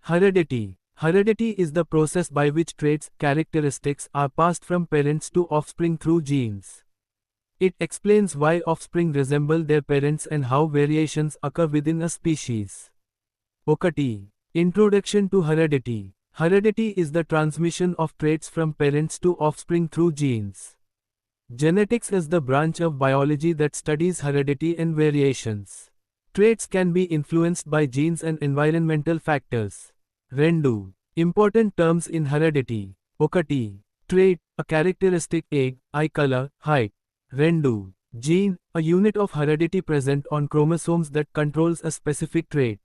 Heredity. Heredity is the process by which traits, characteristics are passed from parents to offspring through genes. It explains why offspring resemble their parents and how variations occur within a species. 1. Introduction to heredity. Heredity is the transmission of traits from parents to offspring through genes. Genetics is the branch of biology that studies heredity and variations. Traits can be influenced by genes and environmental factors. 2. Important terms in heredity. 1. Trait, a characteristic age, eye color, height. 2. Gene, a unit of heredity present on chromosomes that controls a specific trait.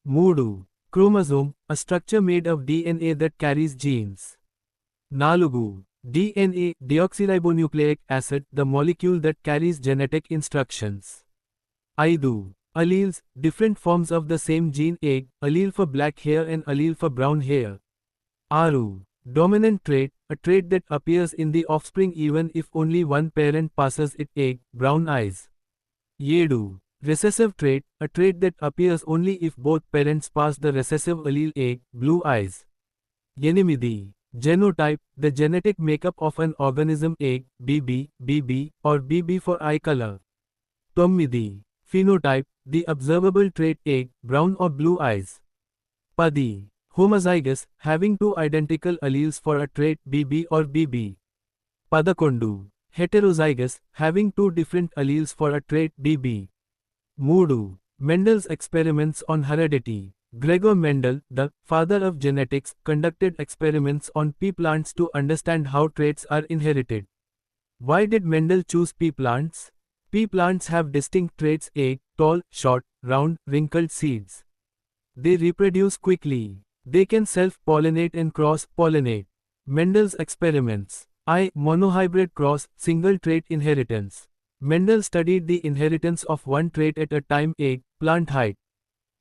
3. Chromosome, a structure made of DNA that carries genes. 4. DNA, deoxyribonucleic acid, the molecule that carries genetic instructions. 5. Alleles, different forms of the same gene egg, allele for black hair and allele for brown hair. 6. Dominant trait, a trait that appears in the offspring even if only one parent passes it egg, brown eyes. 7. Recessive trait, a trait that appears only if both parents pass the recessive allele egg, blue eyes. 8. Genotype, the genetic makeup of an organism egg, BB or BB for eye color. 9. Phenotype, the observable trait egg, brown or blue eyes. 10. Homozygous, having two identical alleles for a trait BB or BB. 11. Heterozygous, having two different alleles for a trait BB. 3. Mendel's experiments on heredity. Gregor Mendel, the father of genetics, conducted experiments on pea plants to understand how traits are inherited. Why did Mendel choose pea plants? Pea plants have distinct traits: egg, tall, short, round, wrinkled seeds. They reproduce quickly. They can self-pollinate and cross-pollinate. Mendel's experiments. I. Monohybrid cross, single trait inheritance. Mendel studied the inheritance of one trait at a time. Egg, plant height.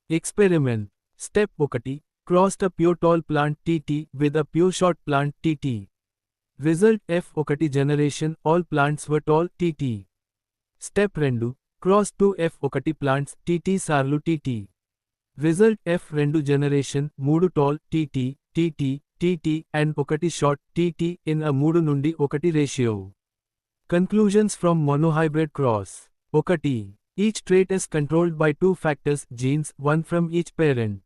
Experiment. Step 1. Crossed a pure tall plant TT with a pure short plant TT. Result F1 generation, all plants were tall TT. Step 2. Crossed two F1 plants TT sarlu TT. Result F2 generation, 3 tall TT, TT, TT and 1 short TT in a 3 nundi 1 ratio. Conclusions from monohybrid cross. 1. Each trait is controlled by two factors, genes, one from each parent.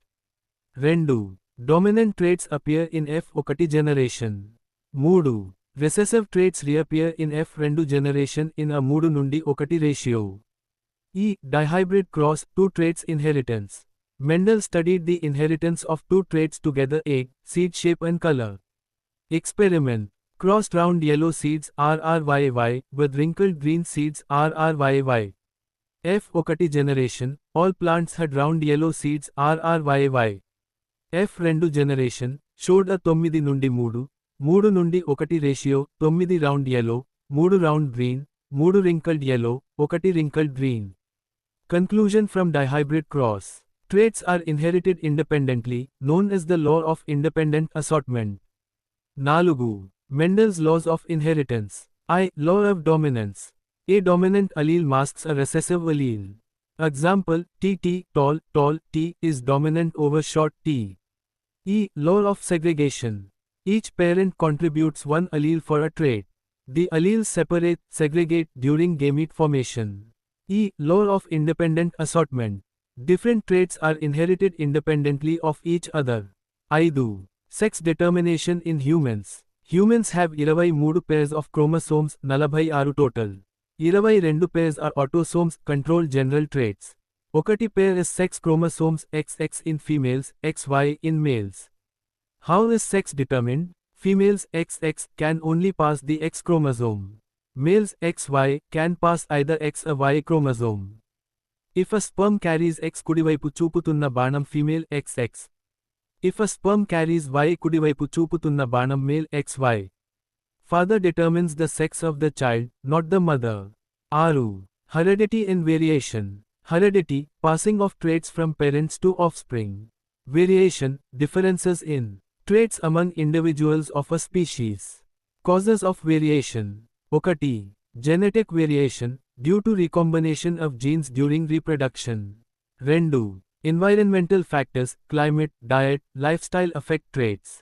2. Dominant traits appear in F1 generation. 3. Recessive traits reappear in F2 generation in a 3 nundi 1 ratio. Dihybrid cross, two traits inheritance. Mendel studied the inheritance of two traits together: egg, seed shape and color. Experiment. Crossed round yellow seeds RRYY with wrinkled green seeds RRYY. F1 generation, all plants had round yellow seeds RRYY. F2 generation, showed a 9 nundi 3, 3 nundi 1 ratio, 9 round yellow, 3 round green, 3 wrinkled yellow, 1 wrinkled green. Conclusion from dihybrid cross. Traits are inherited independently, known as the law of independent assortment. 4. Mendel's laws of inheritance. I. Law of dominance. A dominant allele masks a recessive allele. Example, TT, tall, T is dominant over short t. Law of segregation. Each parent contributes one allele for a trait. The alleles segregate during gamete formation. Law of independent assortment. Different traits are inherited independently of each other. 5. Sex determination in humans. Humans have 23 pairs of chromosomes, 46 total. 22 pairs are autosomes, control general traits. 1 pair is sex chromosomes, XX in females, XY in males. How is sex determined? Females XX can only pass the X chromosome. Males XY can pass either X or Y chromosome. If a sperm carries X కుడివైపు చూపుతున్న బాణం female XX. If a sperm carries Y కుడివైపు చూపుతున్న బాణం male XY. Father determines the sex of the child, not the mother. 6. Heredity and variation. Heredity, passing of traits from parents to offspring. Variation, differences in traits among individuals of a species. Causes of variation. 1. Genetic variation, due to recombination of genes during reproduction. 2. Environmental factors, climate, diet, lifestyle affect traits.